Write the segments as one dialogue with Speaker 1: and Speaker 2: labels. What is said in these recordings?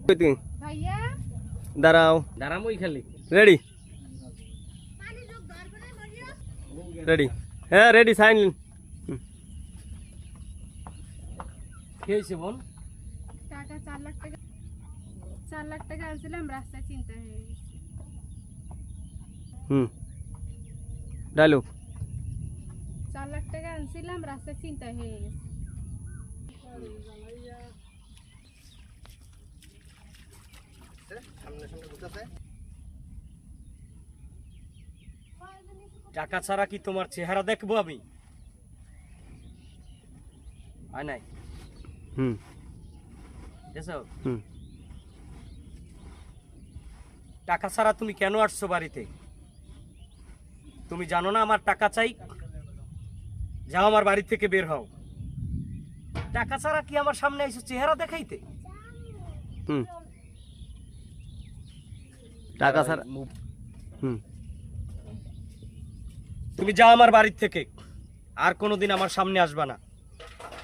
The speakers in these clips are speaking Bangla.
Speaker 1: ভাইয়া
Speaker 2: দাঁড়াও
Speaker 3: দাঁড়ামই খালি
Speaker 2: রেডি রেডি হ্যাঁ রেডি সাইন
Speaker 3: কি হয়েছে বল?
Speaker 1: টাকা 4 লাখ টাকা 4 লাখ টাকা আনছিলাম, রাস্তায় চিন্তা হয়ে গেছে।
Speaker 2: ডায়লগ
Speaker 1: 4 লাখ টাকা আনছিলাম, রাস্তায় চিন্তা হয়ে গেছে।
Speaker 3: টাকা ছাড়া কি তোমার চেহারা দেখবো আমি? হয় নাই দেখছো? টাকা ছাড়া তুমি কেন আসছো বাড়িতে? তুমি জানো না আমার টাকা চাই? যাও আমার বাড়ি থেকে বের হও। টাকা ছাড়া কি আমার সামনে এসে চেহারা দেখাইতে?
Speaker 2: টাকা ছাড়া
Speaker 3: তুমি যাও আমার বাড়ি থেকে, আর কোনোদিন আমার সামনে আসবা না।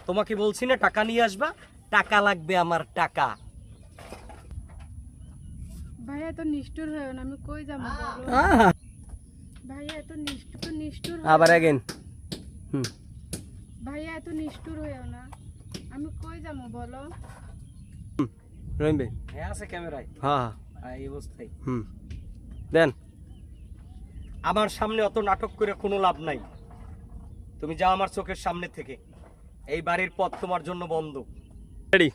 Speaker 3: তোমাকে বলছি না টাকা নিয়ে আসবা, টাকা লাগবে আমার টাকা।
Speaker 1: ভাইয়া এত নিষ্ঠুর হয়েও না, আমি কই যাবো বলো? ভাইয়া এত নিষ্ঠুর
Speaker 2: আবার अगेन
Speaker 1: ভাইয়া এত নিষ্ঠুর হয়েও না, আমি কই যাবো বলো?
Speaker 2: রহিম ভাই
Speaker 3: হ্যাঁ আছে ক্যামেরায়।
Speaker 2: হ্যাঁ
Speaker 3: এই অবস্থায়
Speaker 2: দেন
Speaker 3: আমার সামনে অত নাটক করে কোনো লাভ নাই। তুমি যাও আমার চোখের সামনে থেকে, এই বাড়ির পথ তোমার জন্য বন্ধ।
Speaker 2: রেডি